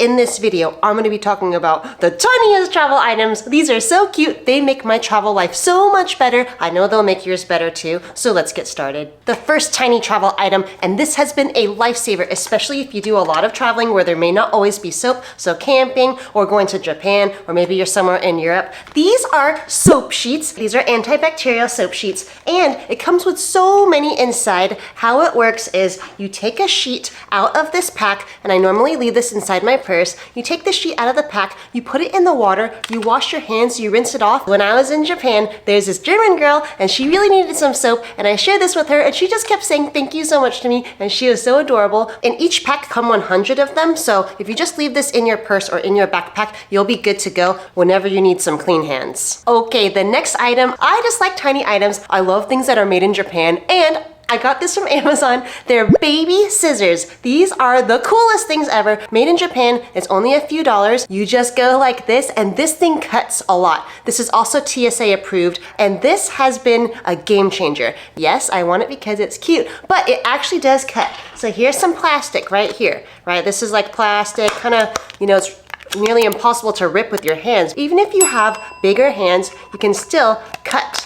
In this video, I'm going to be talking about the tiniest travel items. These are so cute. They make my travel life so much better. I know they'll make yours better too. So let's get started. The first tiny travel item, and this has been a lifesaver, especially if you do a lot of traveling where there may not always be soap. So camping or going to Japan, or maybe you're somewhere in Europe. These are soap sheets. These are antibacterial soap sheets, and it comes with so many inside. How it works is you take a sheet out of this pack, and I normally leave this inside my purse. You take the sheet out of the pack, you put it in the water, you wash your hands, you rinse it off. When I was in Japan, there's this German girl and she really needed some soap, and I shared this with her and she just kept saying thank you so much to me, and she was so adorable. In each pack come 100 of them, so if you just leave this in your purse or in your backpack, you'll be good to go whenever you need some clean hands. Okay, the next item, I just like tiny items. I love things that are made in Japan, and I got this from Amazon. They're baby scissors. These are the coolest things ever. Made in Japan, it's only a few dollars. You just go like this, and this thing cuts a lot. This is also TSA approved, and this has been a game changer. Yes, I want it because it's cute, but it actually does cut. So here's some plastic right here, right? This is like plastic, kind of, you know, it's nearly impossible to rip with your hands. Even if you have bigger hands, you can still cut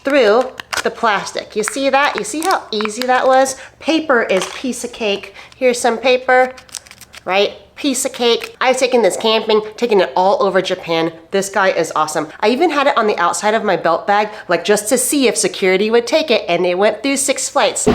through the plastic. You see that? You see how easy that was? Paper is piece of cake. Here's some paper, right? Piece of cake. I've taken this camping, taken it all over Japan. This guy is awesome. I even had it on the outside of my belt bag, like just to see if security would take it, and it went through 6 flights.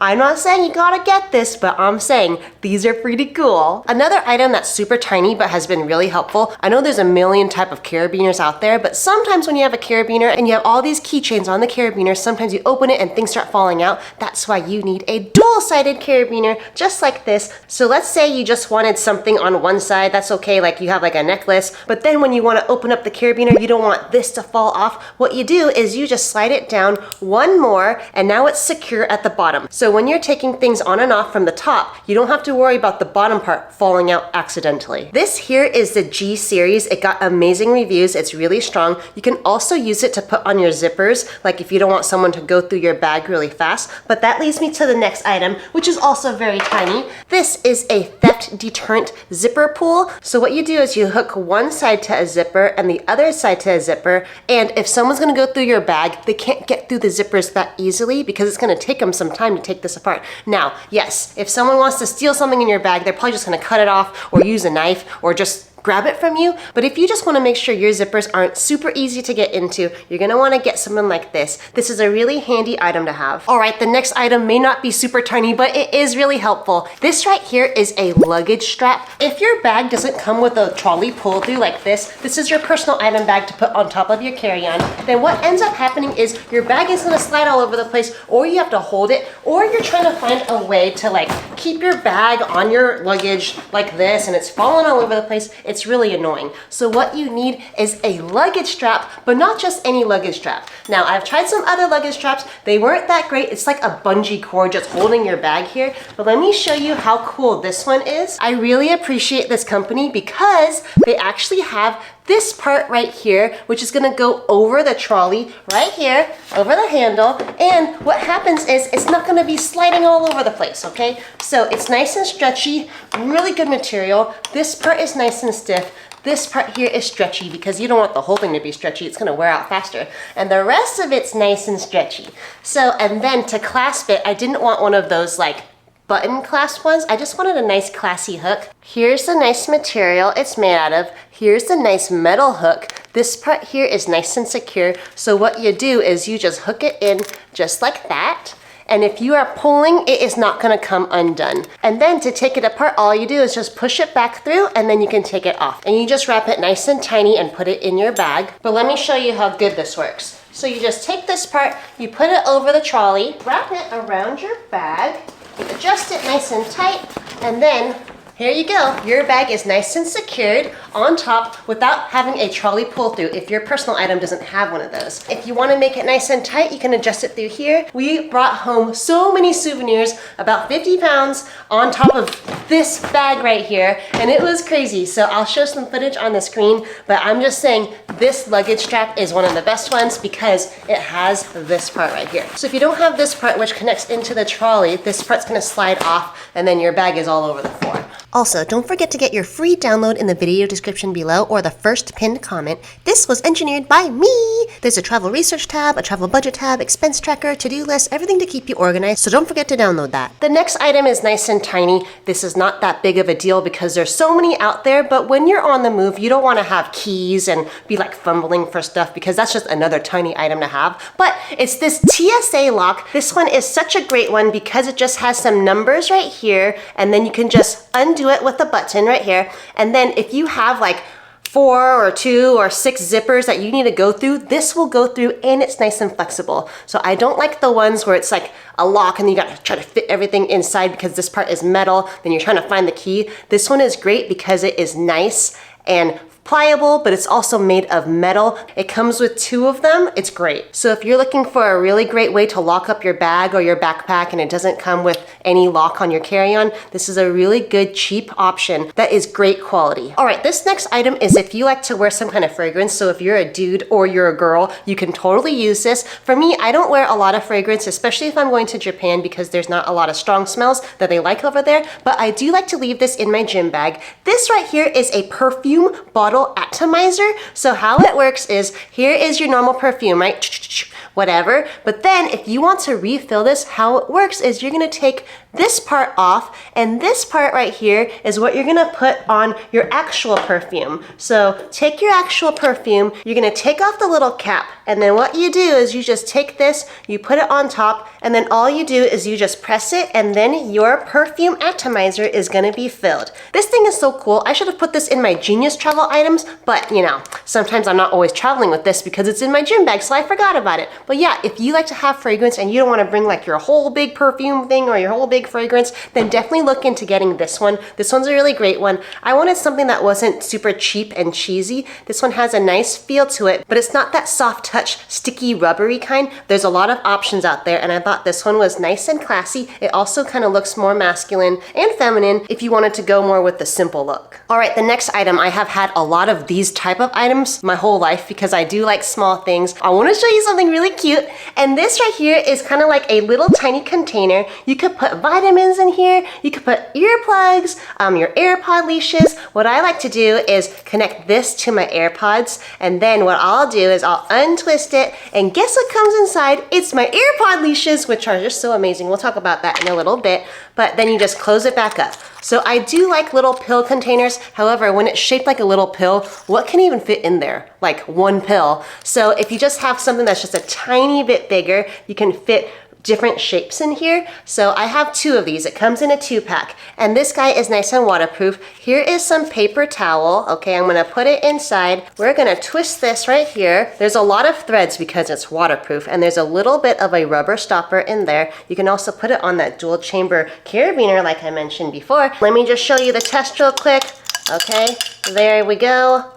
I'm not saying you gotta get this, but I'm saying these are pretty cool. Another item that's super tiny but has been really helpful. I know there's a million type of carabiners out there, but sometimes when you have a carabiner and you have all these keychains on the carabiner, sometimes you open it and things start falling out. That's why you need a dual-sided carabiner, just like this. So let's say you just wanted something on one side, that's okay, like you have like a necklace, but then when you wanna open up the carabiner, you don't want this to fall off. What you do is you just slide it down one more, and now it's secure at the bottom. So when you're taking things on and off from the top, you don't have to worry about the bottom part falling out accidentally. This here is the G series. It got amazing reviews. It's really strong. You can also use it to put on your zippers, like if you don't want someone to go through your bag really fast. But that leads me to the next item, which is also very tiny. This is a theft deterrent zipper pull. So what you do is you hook one side to a zipper and the other side to a zipper, and if someone's gonna go through your bag, they can't get through the zippers that easily because it's gonna take them some time to take this apart. Now, yes, if someone wants to steal something in your bag, they're probably just gonna cut it off or use a knife or just grab it from you. But if you just want to make sure your zippers aren't super easy to get into, you're going to want to get something like this. This is a really handy item to have. All right, the next item may not be super tiny, but it is really helpful. This right here is a luggage strap. If your bag doesn't come with a trolley pull through like this is your personal item bag to put on top of your carry-on, then what ends up happening is your bag is going to slide all over the place, or you have to hold it, or you're trying to find a way to like keep your bag on your luggage like this, and it's falling all over the place. It's really annoying. So what you need is a luggage strap, but not just any luggage strap. Now, I've tried some other luggage straps. They weren't that great. It's like a bungee cord just holding your bag here. But let me show you how cool this one is. I really appreciate this company because they actually have this part right here, which is gonna go over the trolley right here, over the handle. And what happens is it's not gonna be sliding all over the place, okay? So it's nice and stretchy, really good material. This part is nice and stiff. This part here is stretchy because you don't want the whole thing to be stretchy. It's gonna wear out faster. And the rest of it's nice and stretchy. So, and then to clasp it, I didn't want one of those like button clasp ones. I just wanted a nice classy hook. Here's the nice material it's made out of. Here's the nice metal hook. This part here is nice and secure. So what you do is you just hook it in just like that. And if you are pulling, it is not gonna come undone. And then to take it apart, all you do is just push it back through, and then you can take it off. And you just wrap it nice and tiny and put it in your bag. But let me show you how good this works. So you just take this part, you put it over the trolley, wrap it around your bag, you adjust it nice and tight, and then here you go. Your bag is nice and secured on top without having a trolley pull through if your personal item doesn't have one of those. If you want to make it nice and tight, you can adjust it through here. We brought home so many souvenirs, about 50 pounds on top of this bag right here, and it was crazy. So I'll show some footage on the screen, but I'm just saying this luggage strap is one of the best ones because it has this part right here. So if you don't have this part which connects into the trolley, this part's gonna slide off and then your bag is all over the floor. Also, don't forget to get your free download in the video description below or the first pinned comment. This was engineered by me! There's a travel research tab, a travel budget tab, expense tracker, to-do list, everything to keep you organized, so don't forget to download that. The next item is nice and tiny. This is not that big of a deal because there's so many out there, but when you're on the move, you don't want to have keys and be like fumbling for stuff because that's just another tiny item to have. But it's this TSA lock. This one is such a great one because it just has some numbers right here, and then you can just undo it with a button right here. And then if you have like 4 or 2 or 6 zippers that you need to go through, this will go through and it's nice and flexible. So I don't like the ones where it's like a lock and you got to try to fit everything inside because this part is metal, then you're trying to find the key. This one is great because it is nice and pliable, but it's also made of metal. It comes with 2 of them. It's great. So if you're looking for a really great way to lock up your bag or your backpack and it doesn't come with any lock on your carry-on, this is a really good cheap option that is great quality. All right, this next item is if you like to wear some kind of fragrance. So if you're a dude or you're a girl, you can totally use this. For me, I don't wear a lot of fragrance, especially if I'm going to Japan because there's not a lot of strong smells that they like over there, but I do like to leave this in my gym bag. This right here is a perfume bottle atomizer. So how it works is, here is your normal perfume, right? Whatever. But then if you want to refill this, how it works is you're going to take this part off, and this part right here is what you're going to put on your actual perfume. So take your actual perfume, you're going to take off the little cap, and then what you do is you just take this, you put it on top, and then all you do is you just press it, and then your perfume atomizer is going to be filled. This thing is so cool. I should have put this in my Genius travel items, but you know, sometimes I'm not always traveling with this because it's in my gym bag, so I forgot about it. But yeah, if you like to have fragrance and you don't want to bring like your whole big perfume thing or your whole big fragrance, then definitely look into getting this one. This one's a really great one. I wanted something that wasn't super cheap and cheesy. This one has a nice feel to it, but it's not that soft touch, sticky, rubbery kind. There's a lot of options out there, and I thought this one was nice and classy. It also kind of looks more masculine and feminine if you wanted to go more with the simple look. All right, the next item, I have had a lot of these type of items my whole life because I do like small things. I want to show you something really cute, and this right here is kind of like a little tiny container. You could put vitamins in here, you could put earplugs, your AirPod leashes. What I like to do is connect this to my AirPods, and then what I'll do is I'll untwist it, and guess what comes inside? It's my AirPod leashes, which are just so amazing. We'll talk about that in a little bit, but then you just close it back up. So I do like little pill containers. However, when it's shaped like a little pill, what can even fit in there? Like one pill. So if you just have something that's just a tiny bit bigger, you can fit different shapes in here. So I have 2 of these. It comes in a 2-pack, and this guy is nice and waterproof. Here is some paper towel. Okay, I'm gonna put it inside. We're gonna twist this right here. There's a lot of threads because it's waterproof, and there's a little bit of a rubber stopper in there. You can also put it on that dual chamber carabiner like I mentioned before. Let me just show you the test real quick. Okay, there we go.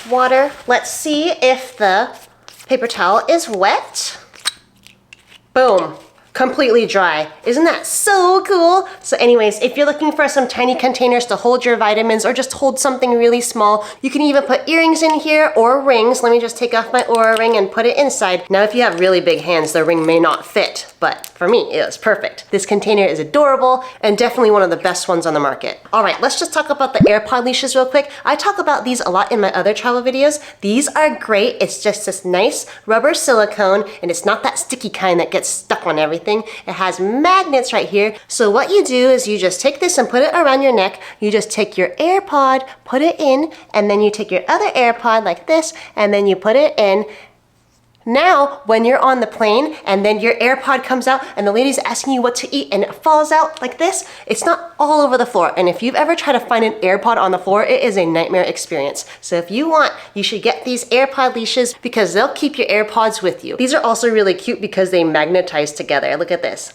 Water. Let's see if the paper towel is wet. Boom. Completely dry. Isn't that so cool? So anyways, if you're looking for some tiny containers to hold your vitamins or just hold something really small, you can even put earrings in here or rings. Let me just take off my Oura ring and put it inside. Now if you have really big hands, the ring may not fit, but for me, it was perfect. This container is adorable and definitely one of the best ones on the market. All right, let's just talk about the AirPod leashes real quick. I talk about these a lot in my other travel videos. These are great. It's just this nice rubber silicone, and it's not that sticky kind that gets stuck on everything. It has magnets right here. So what you do is you just take this and put it around your neck. You just take your AirPod, put it in, and then you take your other AirPod like this, and then you put it in. Now, when you're on the plane and then your AirPod comes out and the lady's asking you what to eat and it falls out like this, it's not all over the floor. And if you've ever tried to find an AirPod on the floor, it is a nightmare experience. So if you want, you should get these AirPod leashes because they'll keep your AirPods with you. These are also really cute because they magnetize together. Look at this.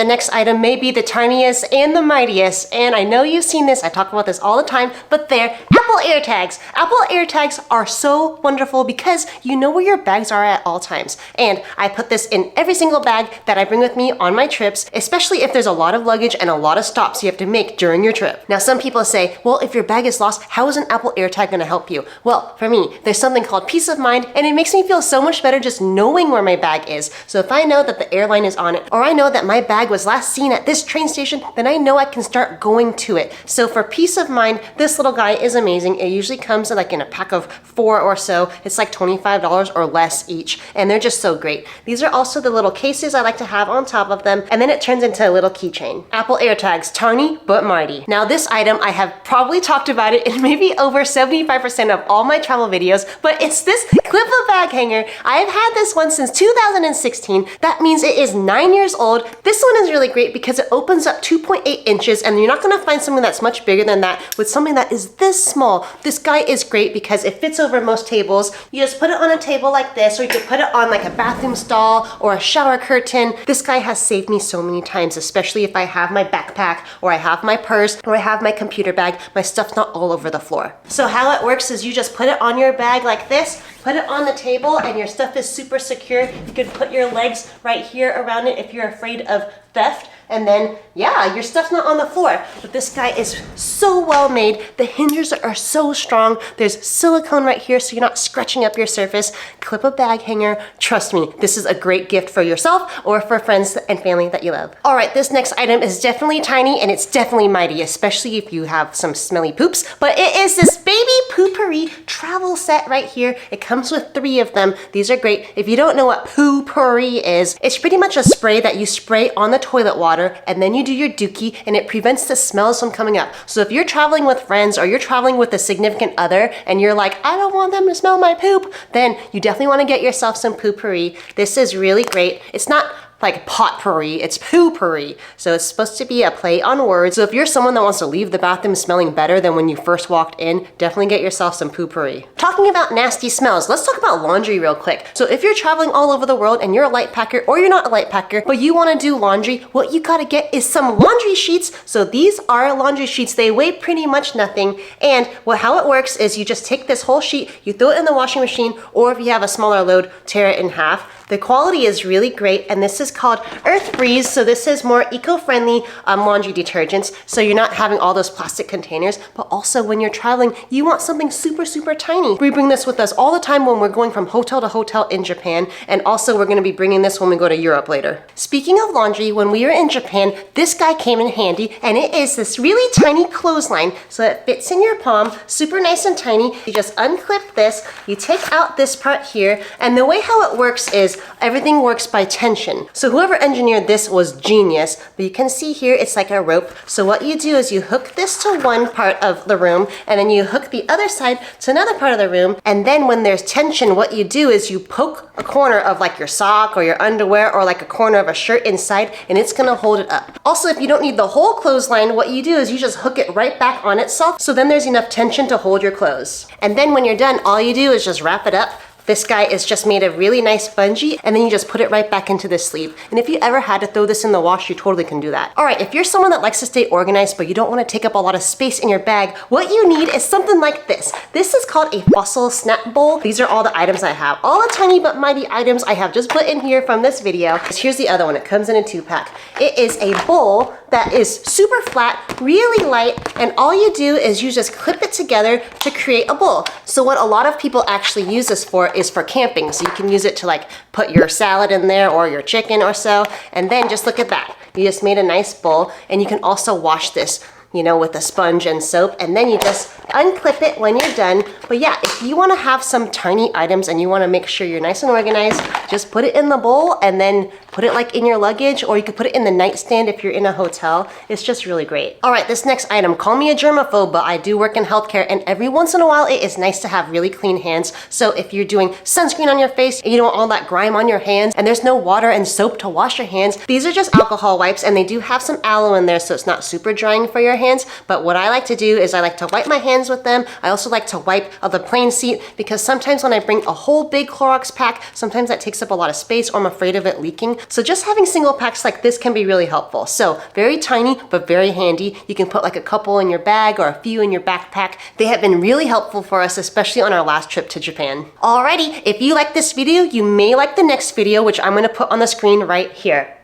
the next item may be the tiniest and the mightiest, and I know you've seen this, I talk about this all the time, but they're Apple AirTags. Apple AirTags are so wonderful because you know where your bags are at all times. And I put this in every single bag that I bring with me on my trips, especially if there's a lot of luggage and a lot of stops you have to make during your trip. Now, some people say, well, if your bag is lost, how is an Apple AirTag gonna help you? Well, for me, there's something called peace of mind, and it makes me feel so much better just knowing where my bag is. So if I know that the airline is on it, or I know that my bag was last seen at this train station, then I know I can start going to it. So for peace of mind, this little guy is amazing. It usually comes like in a pack of 4 or so. It's like $25 or less each, and they're just so great. These are also the little cases I like to have on top of them, and then it turns into a little keychain. Apple AirTags, tiny but mighty. Now this item, I have probably talked about it in maybe over 75% of all my travel videos, but it's this clip-up bag hanger. I've had this one since 2016. That means it is 9 years old. This one is really great because it opens up 2.8 inches, and you're not gonna find something that's much bigger than that with something that is this small. This guy is great because it fits over most tables. You just put it on a table like this, or you could put it on like a bathroom stall or a shower curtain. This guy has saved me so many times, especially if I have my backpack or I have my purse or I have my computer bag. My stuff's not all over the floor. So how it works is you just put it on your bag like this, put it on the table, and your stuff is super secure. You can put your legs right here around it if you're afraid of theft. And then, yeah, your stuff's not on the floor. But this guy is so well made. The hinges are so strong. There's silicone right here so you're not scratching up your surface. Clip a bag hanger. Trust me, this is a great gift for yourself or for friends and family that you love. All right, this next item is definitely tiny and it's definitely mighty, especially if you have some smelly poops. But it is this baby poopery travel set right here. It comes with 3 of them. These are great. If you don't know what poopery is, it's pretty much a spray that you spray on the toilet water, and then you do your dookie, and it prevents the smells from coming up. So if you're traveling with friends or you're traveling with a significant other and you're like, I don't want them to smell my poop, then you definitely want to get yourself some poopery. This is really great. It's not like potpourri, it's poopery. So it's supposed to be a play on words. So if you're someone that wants to leave the bathroom smelling better than when you first walked in, definitely get yourself some poopery. Talking about nasty smells, let's talk about laundry real quick. So if you're traveling all over the world and you're a light packer or you're not a light packer, but you wanna do laundry, what you gotta get is some laundry sheets. So these are laundry sheets. They weigh pretty much nothing. And how it works is you just take this whole sheet, you throw it in the washing machine, or if you have a smaller load, tear it in half. The quality is really great, and this is called Earth Breeze, so this is more eco-friendly laundry detergents, so you're not having all those plastic containers, but also when you're traveling, you want something super, super tiny. We bring this with us all the time when we're going from hotel to hotel in Japan, and also we're gonna be bringing this when we go to Europe later. Speaking of laundry, when we were in Japan, this guy came in handy, and it is this really tiny clothesline, so it fits in your palm, super nice and tiny. You just unclip this, you take out this part here, and the way how it works is everything works by tension. So whoever engineered this was genius, but you can see here it's like a rope. So what you do is you hook this to one part of the room, and then you hook the other side to another part of the room, and then when there's tension, what you do is you poke a corner of like your sock or your underwear or like a corner of a shirt inside, and it's gonna hold it up. Also, if you don't need the whole clothesline, what you do is you just hook it right back on itself, so then there's enough tension to hold your clothes. And then when you're done, all you do is just wrap it up. This guy is just made a really nice bungee, and then you just put it right back into the sleeve. And if you ever had to throw this in the wash, you totally can do that. All right, if you're someone that likes to stay organized, but you don't want to take up a lot of space in your bag, what you need is something like this. This is called a fossil snap bowl. These are all the items I have. All the tiny but mighty items I have just put in here from this video. Here's the other one. It comes in a 2-pack. It is a bowl that is super flat, really light, and all you do is you just clip it together to create a bowl. So what a lot of people actually use this for is for camping. So you can use it to like put your salad in there or your chicken or so, and then just look at that. You just made a nice bowl, and you can also wash this, you know, with a sponge and soap, and then you just unclip it when you're done. But yeah, if you wanna have some tiny items and you wanna make sure you're nice and organized, just put it in the bowl and then put it like in your luggage, or you could put it in the nightstand if you're in a hotel. It's just really great. All right, this next item, call me a germaphobe, but I do work in healthcare, and every once in a while it is nice to have really clean hands. So if you're doing sunscreen on your face and you don't want all that grime on your hands and there's no water and soap to wash your hands, these are just alcohol wipes, and they do have some aloe in there, so it's not super drying for your hands. But what I like to do is I like to wipe my hands with them. I also like to wipe the plain carrying seat because sometimes when I bring a whole big Clorox pack, sometimes that takes up a lot of space or I'm afraid of it leaking. So just having single packs like this can be really helpful. So very tiny, but very handy. You can put like a couple in your bag or a few in your backpack. They have been really helpful for us, especially on our last trip to Japan. Alrighty, if you like this video, you may like the next video, which I'm gonna put on the screen right here.